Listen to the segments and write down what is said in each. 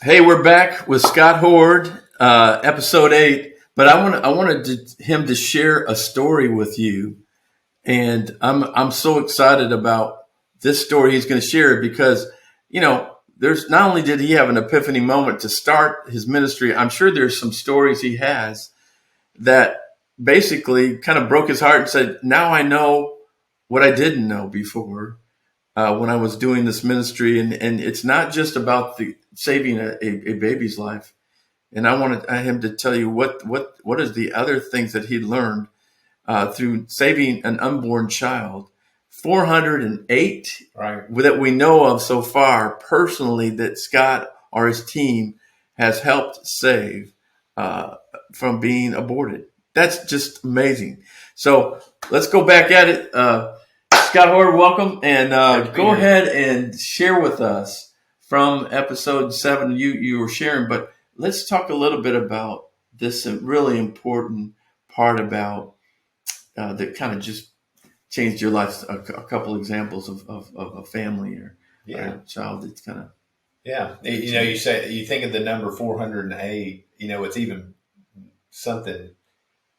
Hey, we're back with Scott Hord, episode 8. But I wanted him to share a story with you, and I'm so excited about this story he's going to share because there's not only did he have an epiphany moment to start his ministry. I'm sure there's some stories he has that basically kind of broke his heart and said, "Now I know what I didn't know before." When I was doing this ministry, and it's not just about the saving a baby's life. And I wanted him to tell you what is the other things that he learned through saving an unborn child. 408 Right. that we know of so far personally that Scott or his team has helped save from being aborted. That's just amazing. So let's go back at it. Scott Hord, welcome, and go ahead and share with us from episode 7. You were sharing, but let's talk a little bit about this really important part about that kind of just changed your life. A couple examples of a family or a child that's kind of you think of the number 408. It's even something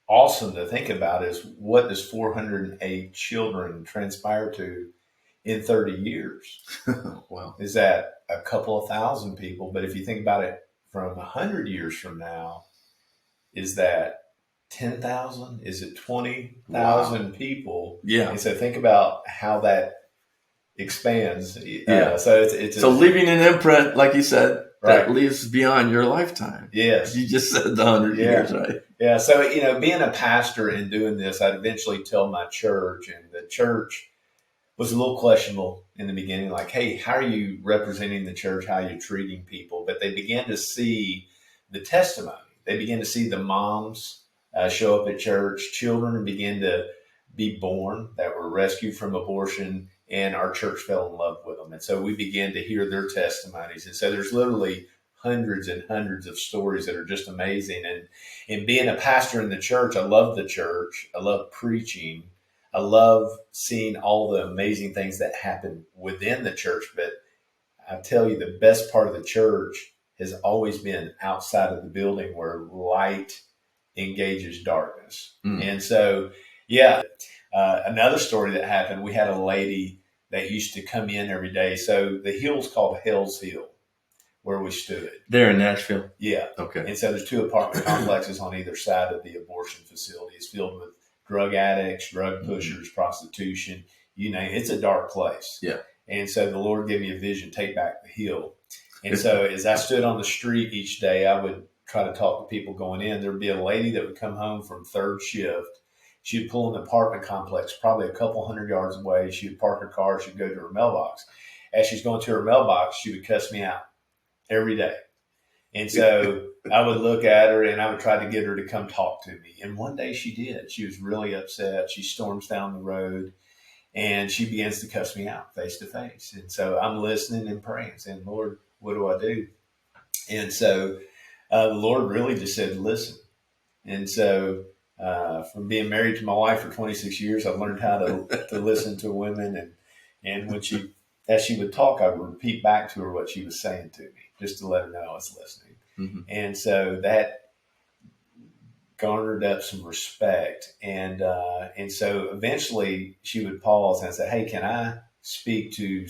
awesome to think about is what does 408 children transpire to in 30 years? Wow. Is that a couple of thousand people? But if you think about it from 100 years from now, is that 10,000? Is it 20,000 people? Yeah. And so think about how that expands. Yeah. So it's leaving an imprint, like you said, right, that lives beyond your lifetime. Yes. You just said the 100 years, right? Yeah. So, being a pastor and doing this, I'd eventually tell my church, and the church was a little questionable in the beginning, like, hey, how are you representing the church? How are you treating people? But they began to see the testimony. They began to see the moms show up at church, children began to be born that were rescued from abortion, and our church fell in love with them. And so we began to hear their testimonies. And so there's literally hundreds and hundreds of stories that are just amazing. And being a pastor in the church, I love the church. I love preaching. I love seeing all the amazing things that happen within the church. But I tell you, the best part of the church has always been outside of the building where light engages darkness. And so, another story that happened, we had a lady that used to come in every day. So the hill's called Hell's Hill, where we stood. There in Nashville? Yeah. Okay. And so there's 2 apartment complexes on either side of the abortion facility. It's filled with drug addicts, drug pushers, prostitution, you name it. It's a dark place. Yeah. And so the Lord gave me a vision, take back the hill. And so as I stood on the street each day, I would try to talk to people going in. There would be a lady that would come home from third shift. She'd pull in the apartment complex, probably a couple hundred yards away. She would park her car. She'd go to her mailbox. As she's going to her mailbox, she would cuss me out every day. And so I would look at her and I would try to get her to come talk to me. And one day she did. She was really upset. She storms down the road and she begins to cuss me out face to face. And so I'm listening and praying, saying, Lord, what do I do? And so the Lord really just said, listen. And so from being married to my wife for 26 years, I've learned how to listen to women. And when as she would talk, I would repeat back to her what she was saying to me, just to let her know I was listening. Mm-hmm. And so that garnered up some respect. And so eventually she would pause and say, hey, can I speak to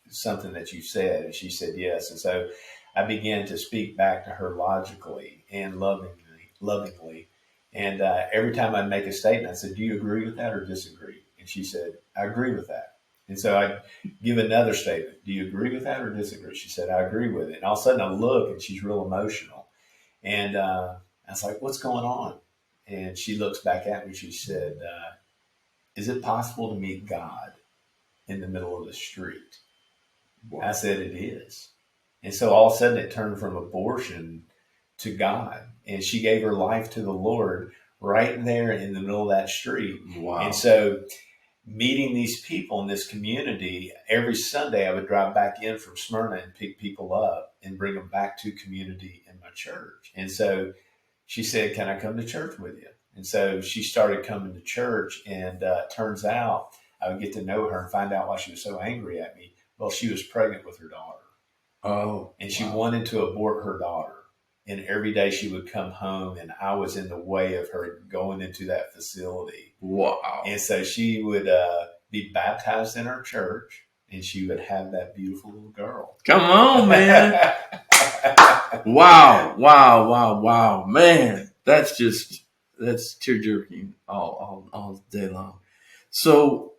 something that you said? And she said, yes. And so I began to speak back to her logically and lovingly. And every time I'd make a statement, I said, do you agree with that or disagree? And she said, I agree with that. And so I'd give another statement. Do you agree with that or disagree? She said, I agree with it. And all of a sudden I look and she's real emotional. And I was like, what's going on? And she looks back at me. She said, is it possible to meet God in the middle of the street? Wow. I said, it is. And so all of a sudden it turned from abortion to God. And she gave her life to the Lord right there in the middle of that street. Wow. And so meeting these people in this community, every Sunday I would drive back in from Smyrna and pick people up and bring them back to community in my church. And so she said, can I come to church with you? And so she started coming to church, and turns out I would get to know her and find out why she was so angry at me. Well, she was pregnant with her daughter. Oh, and she wow. wanted to abort her daughter. And every day she would come home, and I was in the way of her going into that facility. Wow. And so she would be baptized in our church, and she would have that beautiful little girl. Come on, man. Wow, wow, wow, wow. Man, that's tear-jerking all day long. So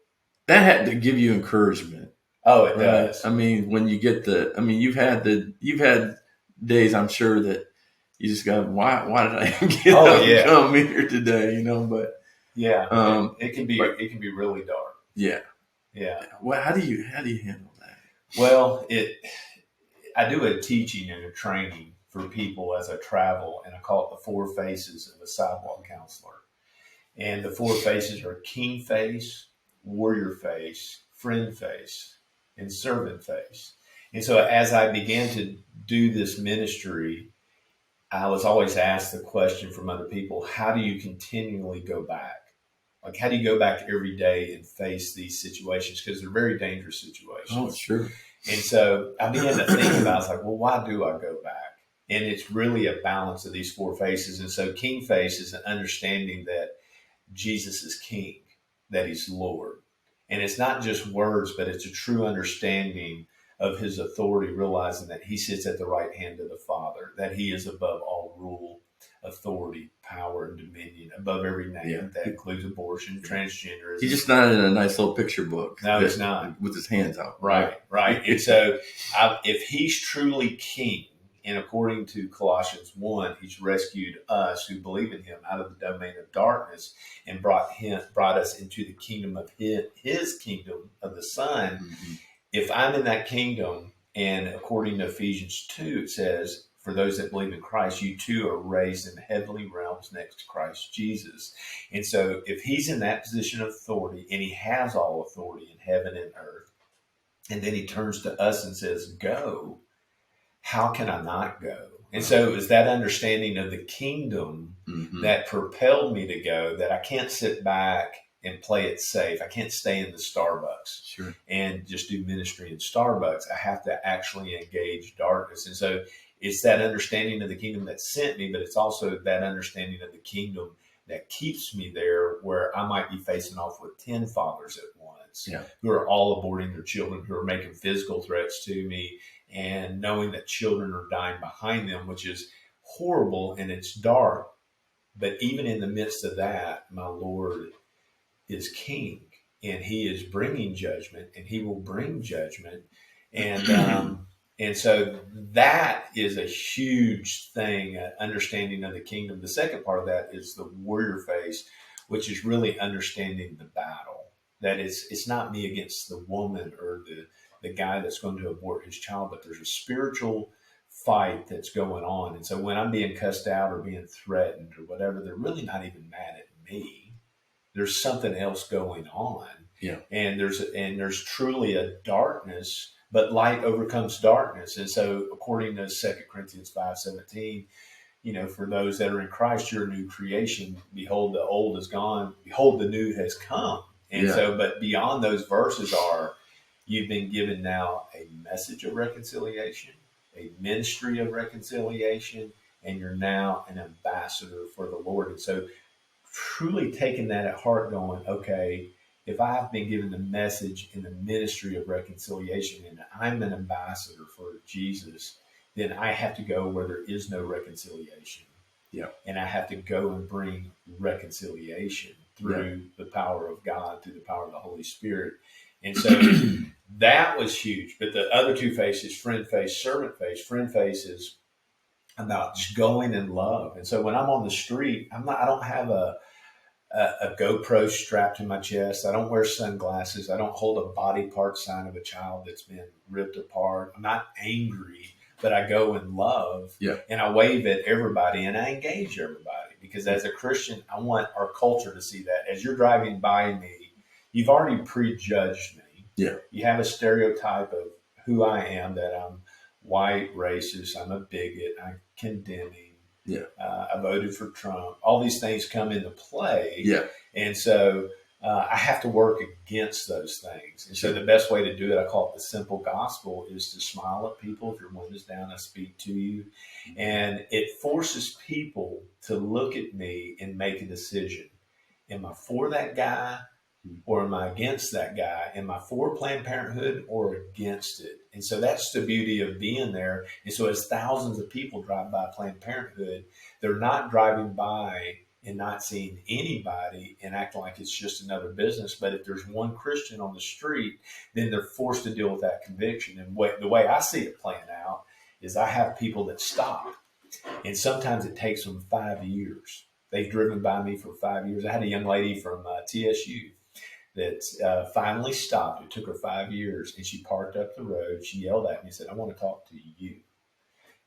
that had to give you encouragement. Oh, it Right. does. I mean, when you get you've had days, I'm sure, that you just go, why did I get up and come here today? But yeah, it can be really dark. Yeah. Yeah. Well, how do you handle that? Well, I do a teaching and a training for people as I travel, and I call it the 4 faces of a sidewalk counselor. And the 4 faces are king face, warrior face, friend face, and servant face. And so as I began to do this ministry, I was always asked the question from other people, how do you continually go back? Like, how do you go back every day and face these situations? Because they're very dangerous situations. Oh, sure. And so I began to think about, I was like, well, why do I go back? And it's really a balance of these 4 faces. And so king face is an understanding that Jesus is king, that he's Lord. And it's not just words, but it's a true understanding of his authority, realizing that he sits at the right hand of the Father, that he is above all rule, authority, power, and dominion, above every name. Yeah. That includes abortion, transgenderism. He's just not in a nice little picture book. No, he's not. With his hands out. Right. And so if he's truly king, and according to Colossians 1, he's rescued us who believe in him out of the domain of darkness and brought us into the kingdom of his kingdom of the Son. Mm-hmm. If I'm in that kingdom, and according to Ephesians 2, it says, for those that believe in Christ, you too are raised in heavenly realms next to Christ Jesus. And so if he's in that position of authority, and he has all authority in heaven and earth, and then he turns to us and says, go, how can I not go? And so it was that understanding of the kingdom that propelled me to go, that I can't sit back and play it safe. I can't stay in the Starbucks and just do ministry in Starbucks. I have to actually engage darkness. And so it's that understanding of the kingdom that sent me, but it's also that understanding of the kingdom that keeps me there, where I might be facing off with 10 fathers at once who are all aborting their children, who are making physical threats to me, and knowing that children are dying behind them, which is horrible and it's dark. But even in the midst of that, my Lord is king, and he is bringing judgment, and he will bring judgment. And so that is a huge thing, understanding of the kingdom. The second part of that is the warrior face, which is really understanding the battle. That it's not me against the woman or the guy that's going to abort his child, but there's a spiritual fight that's going on. And so when I'm being cussed out or being threatened or whatever, they're really not even mad at me. There's something else going on. Yeah. And there's truly a darkness, but light overcomes darkness. And so according to 2 Corinthians 5:17, for those that are in Christ, you're a new creation. Behold, the old is gone. Behold, the new has come. And so, but beyond those verses you've been given now a message of reconciliation, a ministry of reconciliation, and you're now an ambassador for the Lord. And so truly taking that at heart, going, okay, if I've been given the message in the ministry of reconciliation and I'm an ambassador for Jesus, then I have to go where there is no reconciliation. Yeah. And I have to go and bring reconciliation through the power of God, through the power of the Holy Spirit. And so that was huge. But the other 2 faces, friend face, servant face. Friend face is about just going in love. And so when I'm on the street, I don't have a GoPro strapped to my chest. I don't wear sunglasses. I don't hold a body part sign of a child that's been ripped apart. I'm not angry, but I go in love, and I wave at everybody and I engage everybody, because as a Christian, I want our culture to see that. As you're driving by me, you've already prejudged me. Yeah. You have a stereotype of who I am, that I'm white, racist, I'm a bigot, I'm condemning. Yeah. I voted for Trump. All these things come into play. Yeah. And so I have to work against those things. And so the best way to do it, I call it the simple gospel, is to smile at people. If your windows down, I speak to you. And it forces people to look at me and make a decision. Am I for that guy or am I against that guy? Am I for Planned Parenthood or against it? And so that's the beauty of being there. And so as thousands of people drive by Planned Parenthood, they're not driving by and not seeing anybody and acting like it's just another business. But if there's one Christian on the street, then they're forced to deal with that conviction. And the way I see it playing out is I have people that stop. And sometimes it takes them 5 years. They've driven by me for 5 years. I had a young lady from TSU that finally stopped. It took her 5 years, and she parked up the road. She yelled at me and said, "I want to talk to you."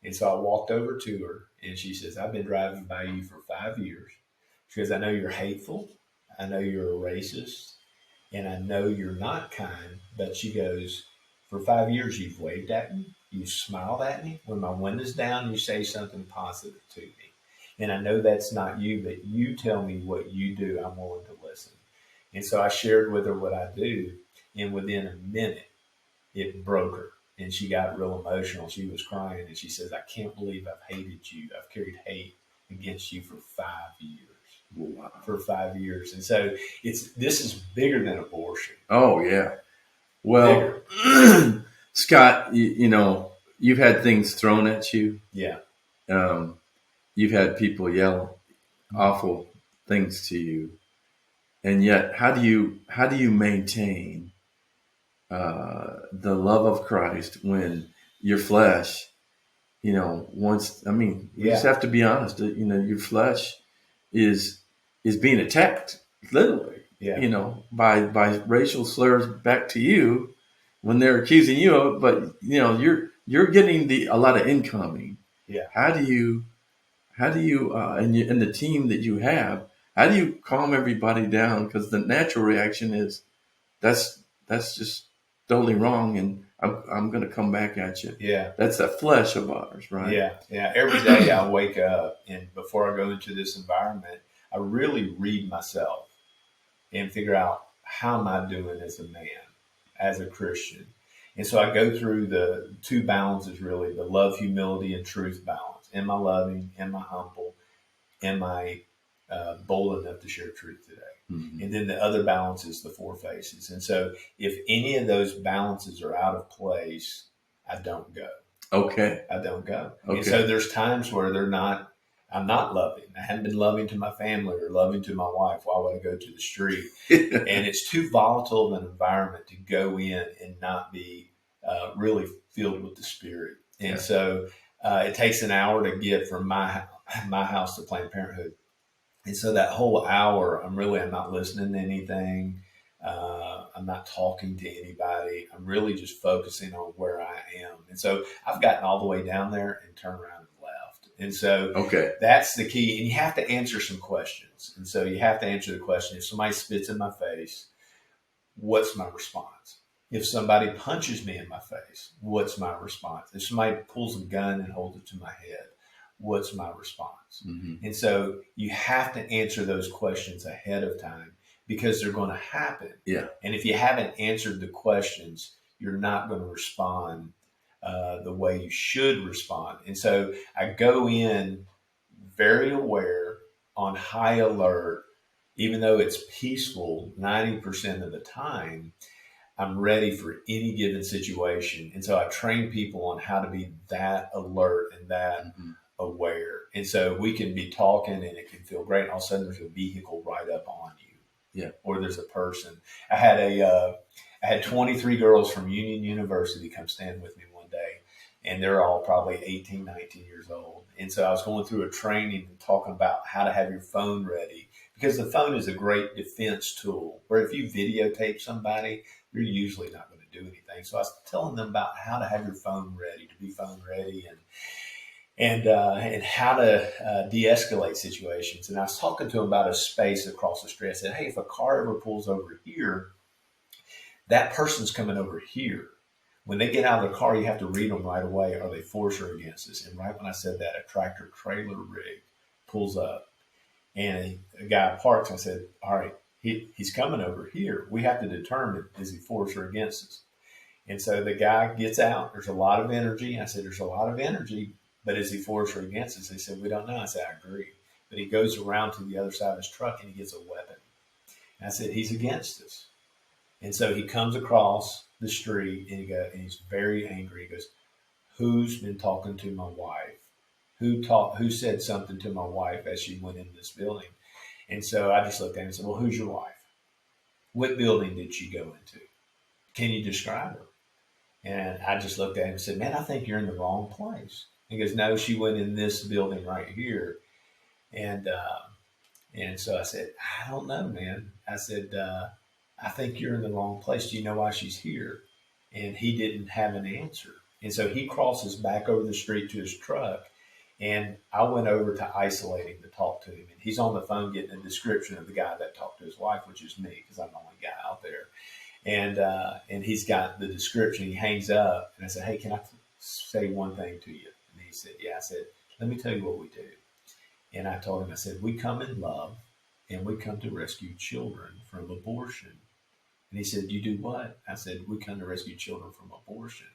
And so I walked over to her, and she says, "I've been driving by you for 5 years." She goes, "I know you're hateful. I know you're a racist, and I know you're not kind." But she goes, "For 5 years, you've waved at me. You smiled at me. When my window's down, you say something positive to me. And I know that's not you, but you tell me what you do. I'm willing to listen." And so I shared with her what I do. And within a minute, it broke her. And she got real emotional. She was crying. And she says, "I can't believe I've hated you. I've carried hate against you for 5 years." Wow. For 5 years. And so this is bigger than abortion. Oh, yeah. Well, Scott, you know, you've had things thrown at you. Yeah. You've had people yell awful things to you. And yet, how do you maintain the love of Christ when your flesh, you know, you just have to be honest, you know, your flesh is being attacked, literally, you know, by racial slurs back to you when they're accusing you of it, but you know, you're getting a lot of incoming. Yeah. How do you and the team that you have, how do you calm everybody down? Because the natural reaction is that's just totally wrong, and I'm going to come back at you. Yeah. That's the flesh of ours, right? Yeah. Yeah. Every day I wake up, and before I go into this environment, I really read myself and figure out, how am I doing as a man, as a Christian? And so I go through the two balances, really, the love, humility, and truth balance. Am I loving? Am I humble? Am I bold enough to share truth today? Mm-hmm. And then the other balance is the four faces. And so if any of those balances are out of place, I don't go. Okay. I don't go. Okay. And so there's times where I'm not loving. I haven't been loving to my family or loving to my wife. Why would I go to the street? And it's too volatile of an environment to go in and not be really filled with the Spirit. And so it takes an hour to get from my house to Planned Parenthood. And so that whole hour, I'm not listening to anything. I'm not talking to anybody. I'm really just focusing on where I am. And so I've gotten all the way down there and turned around and left. And so that's the key. And you have to answer some questions. And so you have to answer the question, if somebody spits in my face, what's my response? If somebody punches me in my face, what's my response? If somebody pulls a gun and holds it to my head, what's my response? Mm-hmm. And so you have to answer those questions ahead of time, because they're going to happen. Yeah. And if you haven't answered the questions, you're not going to respond the way you should respond. And so I go in very aware, on high alert, even though it's peaceful 90% of the time. I'm ready for any given situation. And so I train people on how to be that alert and that aware. And so we can be talking and it can feel great. And all of a sudden there's a vehicle right up on you. Yeah. Or there's a person. I had 23 girls from Union University come stand with me one day, and they're all probably 18, 19 years old. And so I was going through a training and talking about how to have your phone ready, because the phone is a great defense tool, where if you videotape somebody, you're usually not going to do anything. So I was telling them about how to have your phone ready, to be phone ready, and how to de-escalate situations. And I was talking to them about a space across the street. I said, hey, if a car ever pulls over here, that person's coming over here. When they get out of the car, you have to read them right away. Are they for us or against us? And right when I said that, a tractor trailer rig pulls up, and a guy parks. I said, all right, he's coming over here. We have to determine, is he for us or against us? And so the guy gets out. There's a lot of energy. I said, there's a lot of energy, but is he for us or against us? They said, we don't know. I said, I agree. But he goes around to the other side of his truck and he gets a weapon. And I said, he's against us. And so he comes across the street and he's very angry. He goes, who's been talking to my wife? Who said something to my wife as she went into this building? And so I just looked at him and said, well, who's your wife? What building did she go into? Can you describe her? And I just looked at him and said, man, I think you're in the wrong place. He goes, no, she went in this building right here. And so I said, I don't know, man. I said, I think you're in the wrong place. Do you know why she's here? And he didn't have an answer. And so he crosses back over the street to his truck. And I went over to isolate him to talk to him. And he's on the phone getting a description of the guy that talked to his wife, which is me, because I'm the only guy out there. And he's got the description. He hangs up. And I said, hey, can I say one thing to you? And he said, yeah. I said, let me tell you what we do. And I told him, I said, we come in love and we come to rescue children from abortion. And he said, you do what? I said, we come to rescue children from abortion.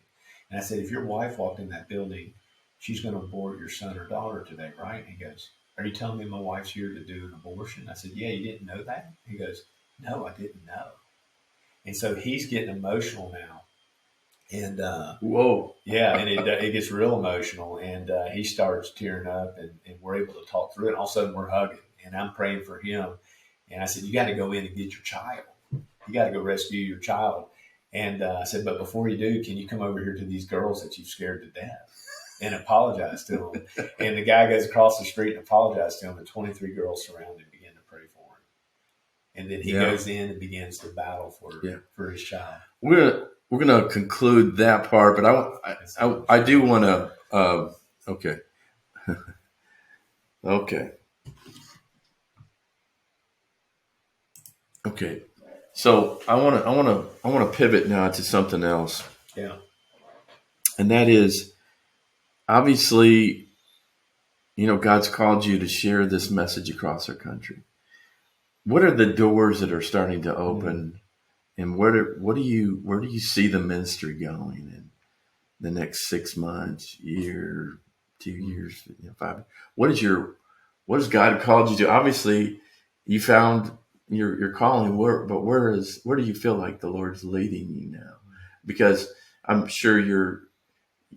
And I said, if your wife walked in that building, she's going to abort your son or daughter today, right? And he goes, are you telling me my wife's here to do an abortion? I said, yeah, you didn't know that? He goes, no, I didn't know. And so he's getting emotional now. And whoa, yeah, and it gets real emotional, and he starts tearing up, and we're able to talk through it. And all of a sudden, we're hugging, and I'm praying for him. And I said, you got to go in and get your child. You got to go rescue your child. And I said, but before you do, can you come over here to these girls that you've scared to death and apologize to them? And the guy goes across the street and apologizes to him, and 23 girls surround him and begin to pray for him. And then he goes in and begins to battle for his child. We're gonna conclude that part, but I do want to. Okay, okay. So I want to pivot now to something else. Yeah, and that is obviously, God's called you to share this message across our country. What are the doors that are starting to open? And where do you see the ministry going in the next 6 months, year, 2 years, 5? What has God called you to? Obviously, you found your calling. Where do you feel like the Lord's leading you now? Because I'm sure you're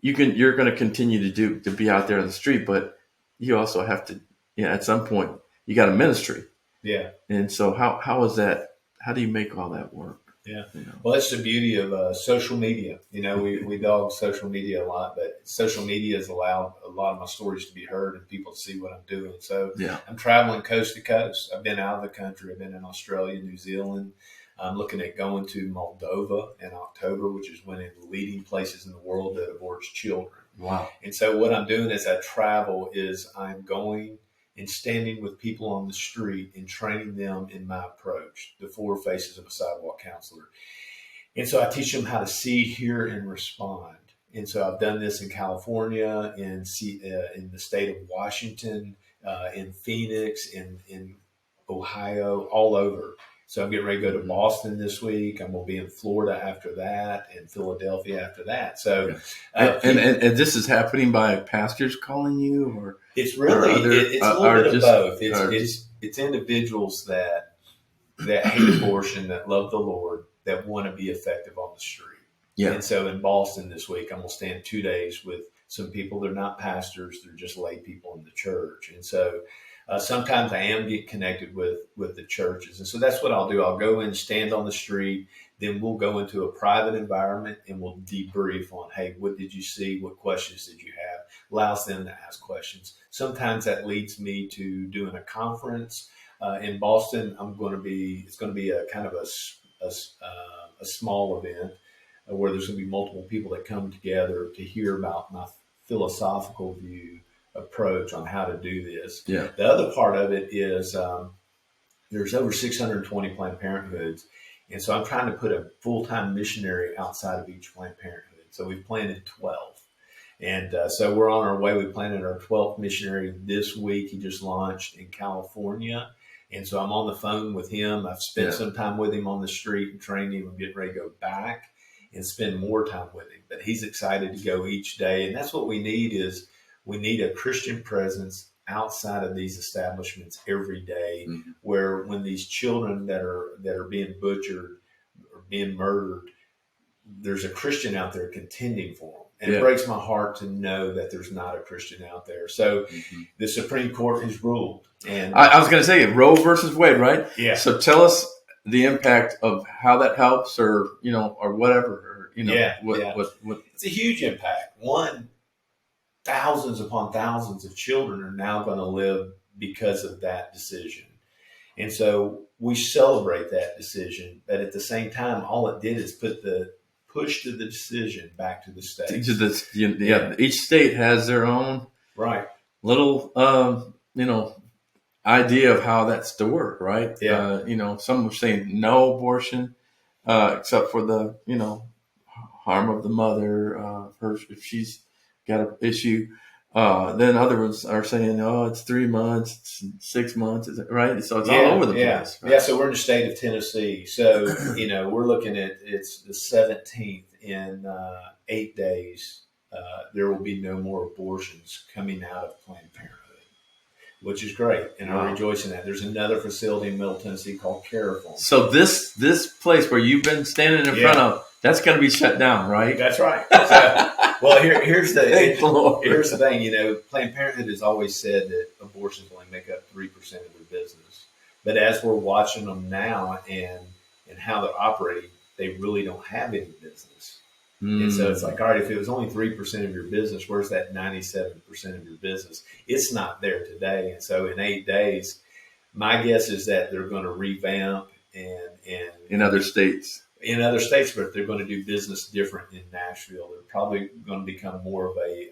going to continue to be out there on the street, but you also have to, at some point, you got a ministry. Yeah. And so how is that? How do you make all that work? Yeah. Well, that's the beauty of social media. We dog social media a lot, but social media has allowed a lot of my stories to be heard and people to see what I'm doing. So I'm traveling coast to coast. I've been out of the country. I've been in Australia, New Zealand. I'm looking at going to Moldova in October, which is one of the leading places in the world that aborts children. Wow. And so what I'm doing as I travel is I'm going and standing with people on the street and training them in my approach, the 4 faces of a sidewalk counselor. And so I teach them how to see, hear, and respond. And so I've done this in California, in the state of Washington, in Phoenix, in Ohio, all over. So I'm getting ready to go to Boston this week. I'm going to be in Florida after that, and Philadelphia after that. So, and this is happening by pastors calling you, or it's really it's a little bit of both. It's individuals that hate abortion, that love the Lord, that want to be effective on the street. Yeah. And so in Boston this week, I'm going to stand 2 days with some people. They're not pastors; they're just lay people in the church. And so sometimes I am get connected with the churches. And so that's what I'll do. I'll go in, stand on the street. Then we'll go into a private environment and we'll debrief on, hey, what did you see? What questions did you have? Allows them to ask questions. Sometimes that leads me to doing a conference in Boston. It's going to be a kind of a small event where there's going to be multiple people that come together to hear about my philosophical view approach on how to do this. Yeah. The other part of it is there's over 620 Planned Parenthoods. And so I'm trying to put a full-time missionary outside of each Planned Parenthood. So we've planted 12. And so we're on our way. We planted our 12th missionary this week. He just launched in California. And so I'm on the phone with him. I've spent some time with him on the street and trained him. I'm getting ready to go back and spend more time with him. But he's excited to go each day. And that's what we need is we need a Christian presence outside of these establishments every day, where when these children that are being butchered or being murdered, there's a Christian out there contending for them. And it breaks my heart to know that there's not a Christian out there. So the Supreme Court has ruled. And I was going to say Roe versus Wade, right? Yeah. So tell us the impact of how that helps, or or whatever, or what. It's a huge impact. One, thousands upon thousands of children are now going to live because of that decision. And so we celebrate that decision, but at the same time, all it did is push the decision back to the states. Each state has their own little idea of how that's to work, right? Some are saying no abortion, except for the harm of the mother, if she's got an issue. Then others are saying, oh, it's 3 months, it's 6 months, right? So it's all over the place. Right? Yeah, so we're in the state of Tennessee. So, we're looking at, it's the 17th. In 8 days, there will be no more abortions coming out of Planned Parenthood, which is great. And I rejoice in that. There's another facility in Middle Tennessee called Careful. So this place where you've been standing in front of, that's going to be shut down, right? That's right. So, well, here's the thing. Planned Parenthood has always said that abortions only make up 3% of their business. But as we're watching them now and how they're operating, they really don't have any business. And so it's like, all right, if it was only 3% of your business, where's that 97% of your business? It's not there today. And so in 8 days, my guess is that they're going to revamp and in other states. But they're going to do business different in Nashville. They're probably going to become more of a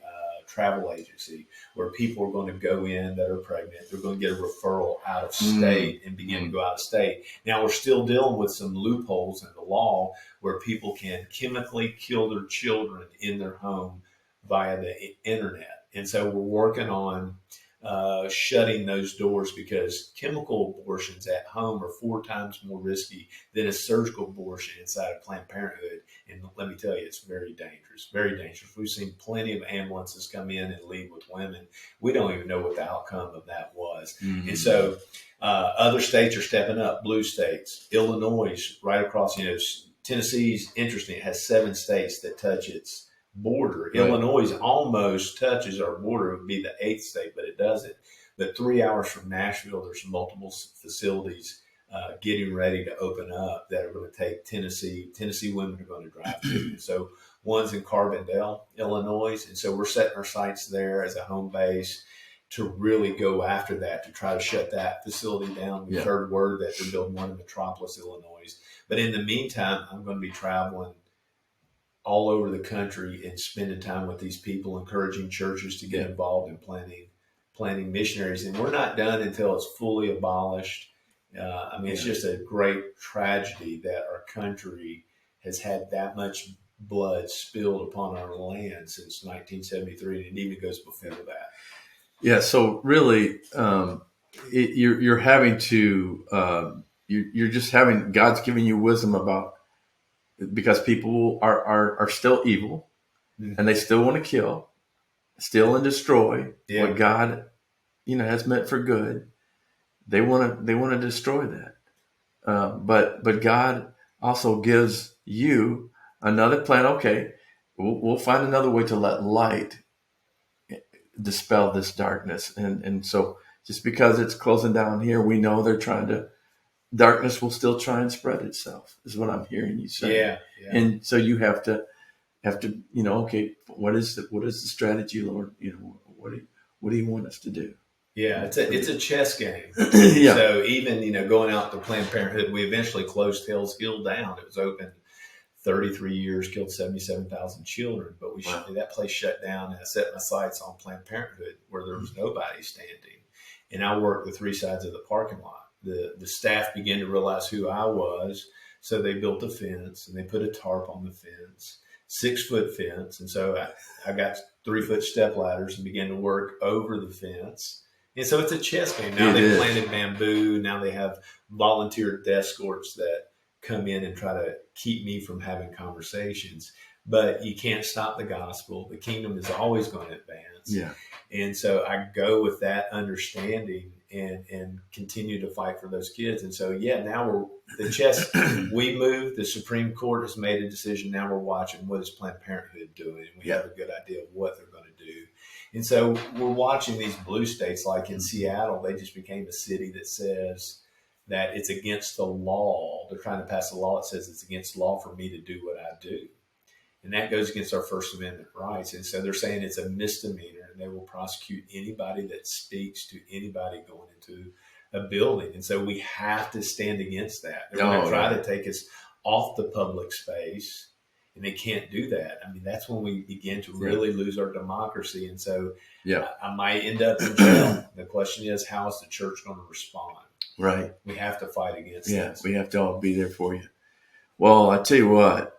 travel agency where people are going to go in that are pregnant. They're going to get a referral out of state and begin to go out of state. Now, we're still dealing with some loopholes in the law where people can chemically kill their children in their home via the internet. And so we're working on shutting those doors, because chemical abortions at home are 4 times more risky than a surgical abortion inside of Planned Parenthood. And let me tell you, it's very dangerous, very dangerous. We've seen plenty of ambulances come in and leave with women. We don't even know what the outcome of that was. And so other states are stepping up, blue states, Illinois, right across, Tennessee's interesting. It has 7 states that touch its border. Right. Illinois almost touches our border. It would be the 8th state, but it doesn't. But 3 hours from Nashville, there's multiple facilities getting ready to open up that are going to take Tennessee women are going to drive to. So one's in Carbondale, Illinois. And so we're setting our sights there as a home base to really go after that, to try to shut that facility down. We've heard word that they're building one in Metropolis, Illinois. But in the meantime, I'm going to be traveling all over the country and spending time with these people, encouraging churches to get involved in planting missionaries. And we're not done until it's fully abolished. It's just a great tragedy that our country has had that much blood spilled upon our land since 1973, and it even goes before that. Yeah. So really, you're having to, you're just having, God's giving you wisdom about, because people are still evil and they still want to kill, steal and destroy what God, has meant for good. They want to destroy that. But God also gives you another plan. Okay, we'll find another way to let light dispel this darkness. And so just because it's closing down here, we know darkness will still try and spread itself, is what I'm hearing you say. Yeah. And so you have to, okay, what is the strategy, Lord? What do you want us to do? Yeah, it's a chess game. Yeah. So even, going out to Planned Parenthood, we eventually closed Hell's Hill down. It was open 33 years, killed 77,000 children, but that place shut down, and I set my sights on Planned Parenthood where there was nobody standing. And I worked the 3 sides of the parking lot. The staff began to realize who I was, so they built a fence and they put a tarp on the fence, 6-foot fence. And so I got 3-foot step ladders and began to work over the fence And so it's a chess game. Now they've planted bamboo. Now they have volunteer desk escorts that come in and try to keep me from having conversations. But you can't stop the gospel. The kingdom is always going to advance. Yeah. And so I go with that understanding and continue to fight for those kids. And so, now we moved. The Supreme Court has made a decision. Now we're watching what is Planned Parenthood doing. And we have a good idea of what they're going to do. And so we're watching these blue states, like in Seattle, they just became a city that says that it's against the law. They're trying to pass a law that says it's against the law for me to do what I do. And that goes against our First Amendment rights. And so they're saying it's a misdemeanor, and they will prosecute anybody that speaks to anybody going into a building. And so we have to stand against that. They're going to try to take us off the public space, and they can't do that. I mean, that's when we begin to really lose our democracy. And so I might end up in jail. The question is, how is the church going to respond? Right. We have to fight against this. We have to all be there for you. Well, I tell you what,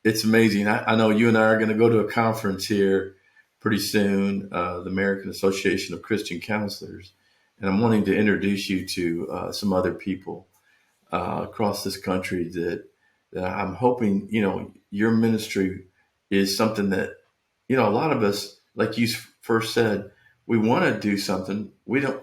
it's amazing. I know you and I are going to go to a conference here pretty soon, the American Association of Christian Counselors. And I'm wanting to introduce you to some other people across this country that I'm hoping, your ministry is something that, a lot of us, like you first said, we want to do something. We don't,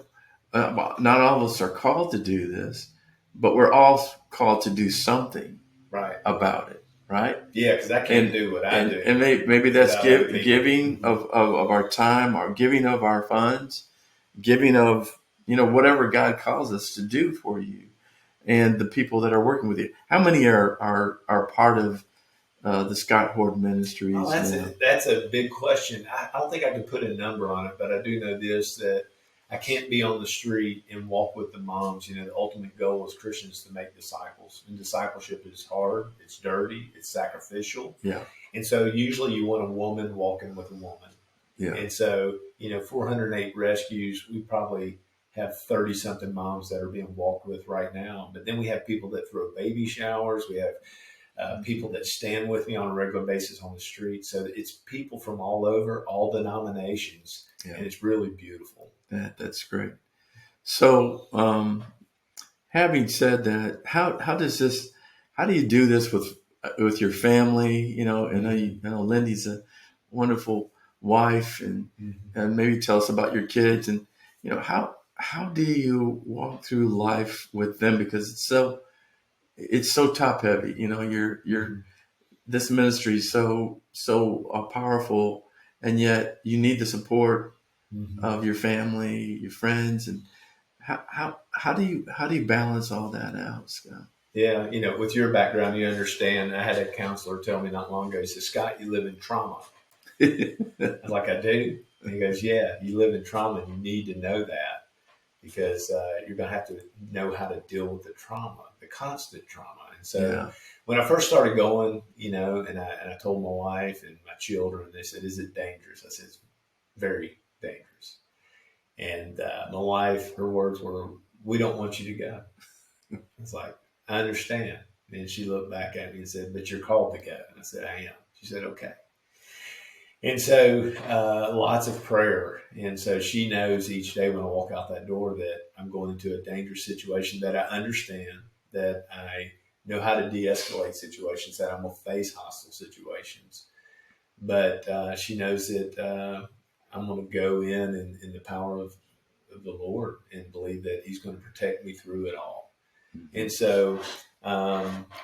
not all of us are called to do this, but we're all called to do something about it. Right? Yeah, because I can't do what I do. And maybe that's giving of our time, or giving of our funds, giving of, whatever God calls us to do for you and the people that are working with you. How many are part of the Scott Hord Ministries? Oh, that's a big question. I don't think I can put a number on it, but I do know this, that I can't be on the street and walk with the moms. The ultimate goal as Christians is to make disciples. And discipleship is hard. It's dirty. It's sacrificial. Yeah. And so usually you want a woman walking with a woman. Yeah. And so, 408 rescues, we probably have 30-something moms that are being walked with right now. But then we have people that throw baby showers. We have people that stand with me on a regular basis on the street. So it's people from all over, all denominations. Yeah. And it's really beautiful. That's great. So, having said that, how do you do this with your family? I know Lindy's a wonderful wife, and maybe tell us about your kids, and how do you walk through life with them, because it's so top heavy. You're this ministry is so powerful, and yet you need the support of your family, your friends, and how do you balance all that out, Scott? Yeah, with your background, you understand. I had a counselor tell me not long ago. He said, "Scott, you live in trauma." I was like, "I do." And he goes, "Yeah, you live in trauma, and you need to know that, because you're going to have to know how to deal with the trauma, the constant trauma." And so when I first started going, and I told my wife and my children, they said, "Is it dangerous?" I said, "It's very dangerous." And my wife, her words were, "We don't want you to go." It's like, "I understand." And she looked back at me and said, "But you're called to go." And I said, "I am." She said, "Okay." And so lots of prayer. And so she knows each day when I walk out that door that I'm going into a dangerous situation, that I understand, that I know how to de-escalate situations, that I'm going to face hostile situations. But she knows that I'm going to go in the power of the Lord, and believe that He's going to protect me through it all. And so...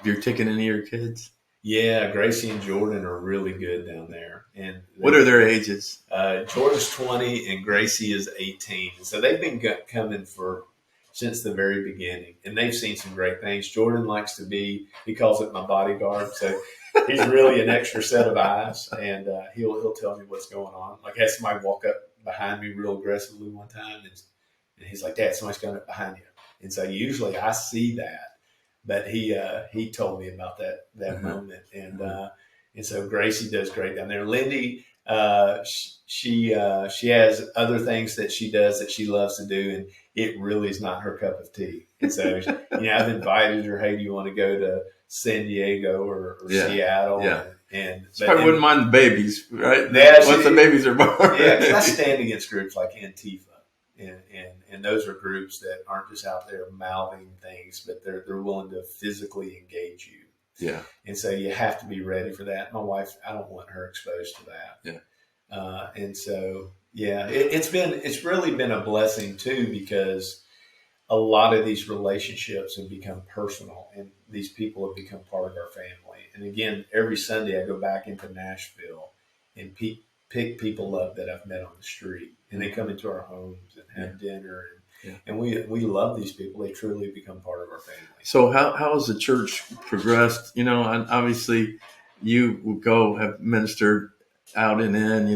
You're taking any of your kids? Yeah, Gracie and Jordan are really good down there. And what are their ages? Jordan's 20 and Gracie is 18. So they've been coming since the very beginning, and they've seen some great things. Jordan likes to be, he calls it my bodyguard. So he's really an extra set of eyes, and he'll tell me what's going on. Like, I had somebody walk up behind me real aggressively one time, and he's like, "Dad, somebody's coming up behind you." And so usually I see that. But he told me about that moment, and so Gracie does great down there. Lindy, she has other things that she does that she loves to do, and it really is not her cup of tea. And so I've invited her, "Hey, do you want to go to San Diego or Seattle?" Yeah. And probably wouldn't mind the babies, right? Yeah, once the babies are born. Yeah, because I stand against groups like Antifa. And those are groups that aren't just out there mouthing things, but they're willing to physically engage you. Yeah. And so you have to be ready for that. My wife, I don't want her exposed to that. Yeah. And so, yeah, it's really been a blessing too, because a lot of these relationships have become personal, and these people have become part of our family. And again, every Sunday I go back into Nashville and pick people up that I've met on the street, and they come into our homes and have dinner. And we love these people. They truly become part of our family. So how has the church progressed? And obviously you will go have ministered out and in,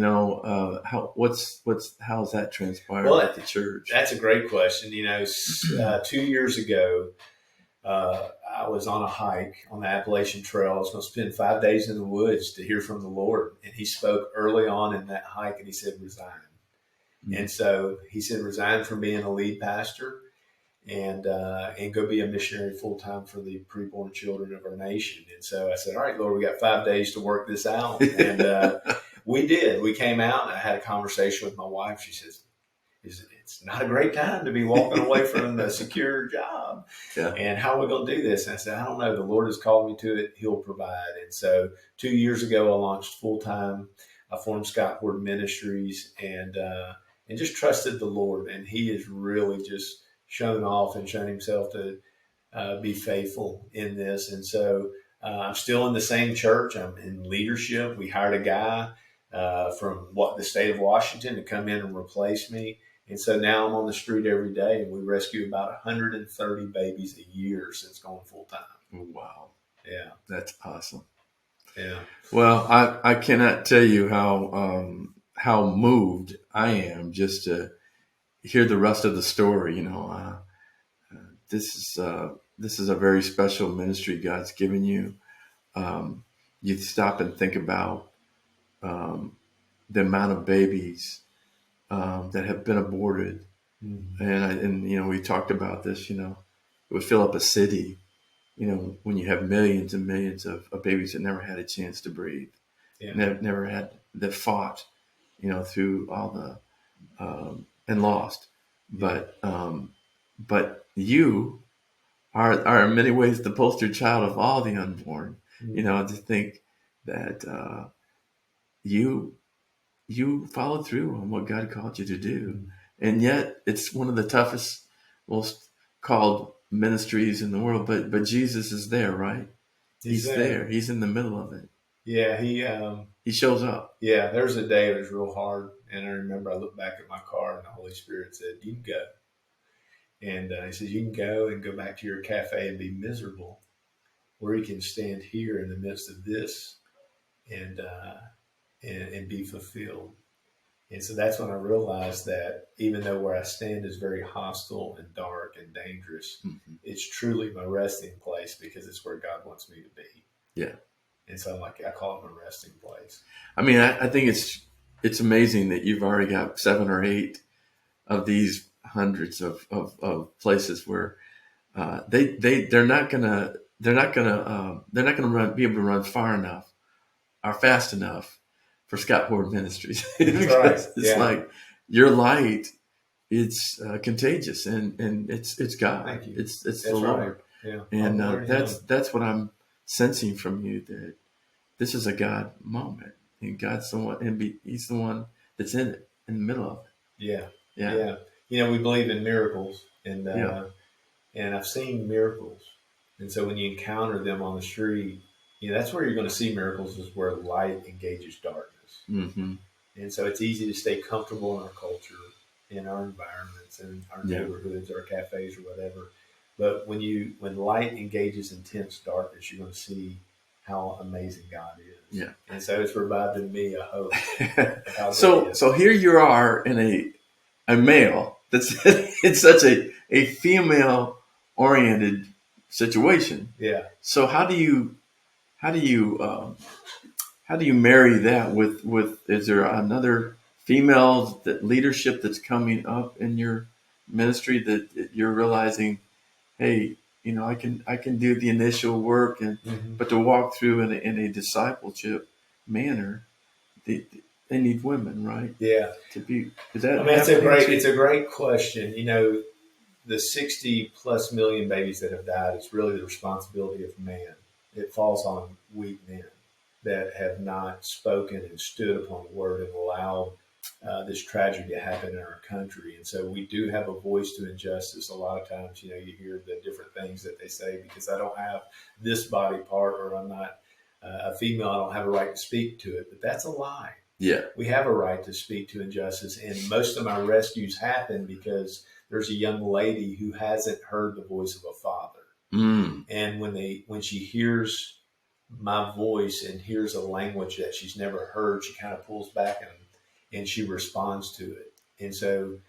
how's that transpired at the church? That's a great question. 2 years ago, I was on a hike on the Appalachian Trail. I was going to spend 5 days in the woods to hear from the Lord. And he spoke early on in that hike, and he said, resign. Mm-hmm. And so he said, resign from being a lead pastor and go be a missionary full time for the preborn children of our nation. And so I said, all right, Lord, we got 5 days to work this out. And we did. We came out, and I had a conversation with my wife. She says, it's not a great time to be walking away from a secure job. Yeah. And how are we going to do this? And I said, I don't know. The Lord has called me to it. He'll provide. And so 2 years ago, I launched full time. I formed Scott Hord Ministries and just trusted the Lord. And he has really just shown off and shown himself to be faithful in this. And so I'm still in the same church. I'm in leadership. We hired a guy from the state of Washington to come in and replace me. And so now I'm on the street every day, and we rescue about 130 babies a year since going full time. Wow. Yeah. That's awesome. Yeah. Well, I cannot tell you how moved I am just to hear the rest of the story. This is a very special ministry God's given you. You stop and think about the amount of babies that have been aborted, and we talked about this. It would fill up a city. When you have millions and millions of babies that never had a chance to breathe, never had that fought, through all the and lost, but you are in many ways the poster child of all the unborn. To think that you followed through on what God called you to do. And yet it's one of the toughest, most called ministries in the world, but Jesus is there, right? He's there. He's in the middle of it. Yeah. He shows up. Yeah. There was a day it was real hard. And I remember I looked back at my car, and the Holy Spirit said, you can go. And he says, you can go and go back to your cafe and be miserable, or you can stand here in the midst of this and be fulfilled. And so that's when I realized that even though where I stand is very hostile and dark and dangerous, it's truly my resting place, because it's where God wants me to be. Yeah. And so I call it my resting place. I mean, I think it's amazing that you've already got 7 or 8 of these hundreds of places where they're not gonna be able to run far enough or fast enough for Scott Hord Ministries. Right. It's like your light, it's contagious, and it's God. Thank you. It's that's the Lord. Right. Yeah. And that's what I'm sensing from you, that this is a God moment, and God's the one, and He's the one that's in it, in the middle of it. Yeah. Yeah. Yeah. We believe in miracles, and I've seen miracles. And so when you encounter them on the street, that's where you're going to see miracles, is where light engages darkness. Mm-hmm. And so it's easy to stay comfortable in our culture, in our environments, in our neighborhoods, our cafes, or whatever. But when light engages intense darkness, you're going to see how amazing God is. Yeah. And so it's provided me a hope. So here you are in a male that's in such a female oriented situation. Yeah. So how do you marry that with is there another female leadership that's coming up in your ministry that you're realizing, hey, I can do the initial work, but to walk through in a discipleship manner, they need women, right? Yeah. To be, is that? I mean, it's a great question. You know, the 60 plus million babies that have died is really the responsibility of man. It falls on weak men that have not spoken and stood upon the word and allowed this tragedy to happen in our country. And so we do have a voice to injustice. A lot of times, you know, you hear the different things that they say, because I don't have this body part, or I'm not a female, I don't have a right to speak to it. But that's a lie. Yeah. We have a right to speak to injustice. And most of my rescues happen because there's a young lady who hasn't heard the voice of a father. And when she hears my voice and hears a language that she's never heard, she kind of pulls back and she responds to it. And so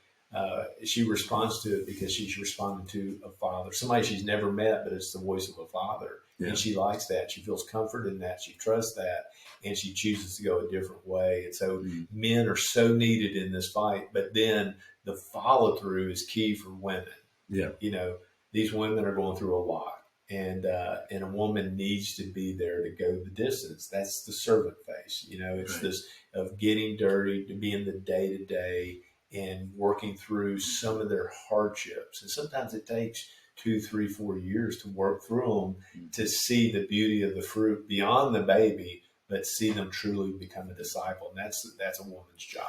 she responds to it because she's responding to a father, somebody she's never met, but it's the voice of a father. Yeah. And she likes that. She feels comfort in that. She trusts that. And she chooses to go a different way. And so men are so needed in this fight. But then the follow through is key for women. Yeah. You know, these women are going through a lot. And a woman needs to be there to go the distance. That's the servant face. You know, it's this of getting dirty, to be in the day to day and working through some of their hardships. And sometimes it takes 2, 3, 4 years to work through them to see the beauty of the fruit beyond the baby, but see them truly become a disciple. And that's a woman's job.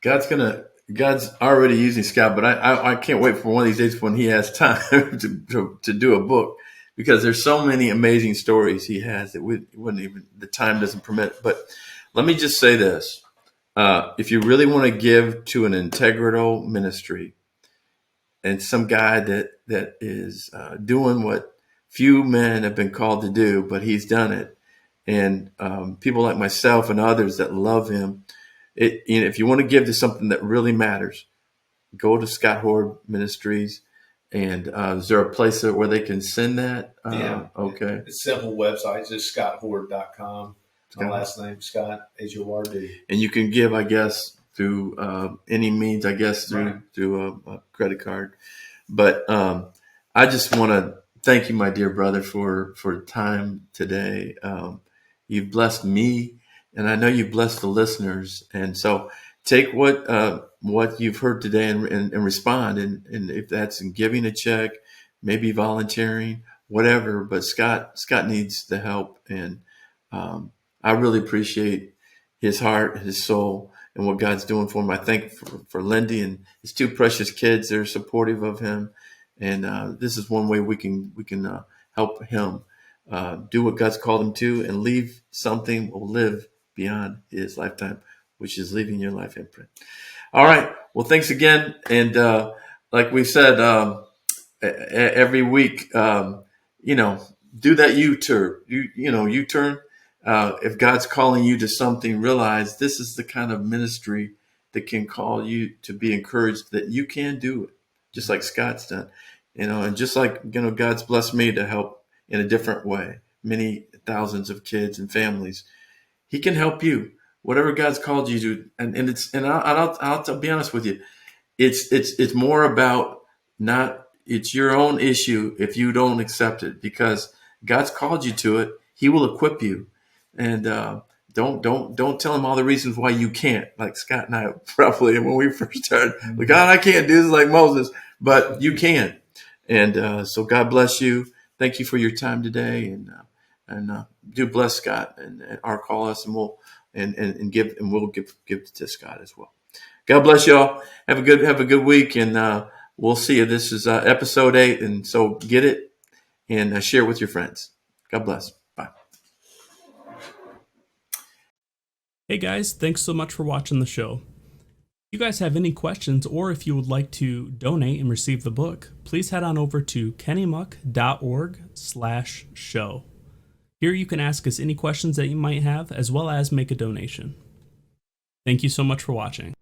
God's already using Scott, but I can't wait for one of these days when he has time to do a book, because there's so many amazing stories he has that wouldn't even, the time doesn't permit. But let me just say this. If you really want to give to an integral ministry and some guy that is doing what few men have been called to do, but he's done it, and people like myself and others that love him, if you want to give to something that really matters, go to Scott Hord Ministries. And is there a place where they can send that? Yeah. Okay. It's simple website. It's just scotthord.com. My last name, Scott, Hord. And you can give, I guess, through any means, I guess, through a credit card. But I just want to thank you, my dear brother, for time today. You've blessed me, and I know you've blessed the listeners. And so take what you've heard today and respond. And if that's in giving a check, maybe volunteering, whatever. But Scott needs the help. And I really appreciate his heart, his soul, and what God's doing for him. I thank for Lindy and his 2 precious kids. They're supportive of him. And this is one way we can help him do what God's called him to, and leave something, or live beyond his lifetime, which is leaving your life imprint. All right. Well, thanks again. And like we said, every week, do that U-turn. U-turn. If God's calling you to something, realize this is the kind of ministry that can call you to be encouraged that you can do it, just like Scott's done. And just like, God's blessed me to help in a different way, many thousands of kids and families. He can help you, whatever God's called you to. And I'll be honest with you. It's more about it's your own issue if you don't accept it, because God's called you to it. He will equip you. And don't tell him all the reasons why you can't, like Scott and I probably when we first started. Like, God, I can't do this like Moses, but you can. And so God bless you. Thank you for your time today, and do bless Scott and call us, and we'll give to Scott as well. God bless y'all. Have a good week, and we'll see you. This is episode 8, and so get it and share it with your friends. God bless. Bye. Hey guys, thanks so much for watching the show. If you guys have any questions, or if you would like to donate and receive the book, please head on over to kennymuck.org/show. Here you can ask us any questions that you might have, as well as make a donation. Thank you so much for watching.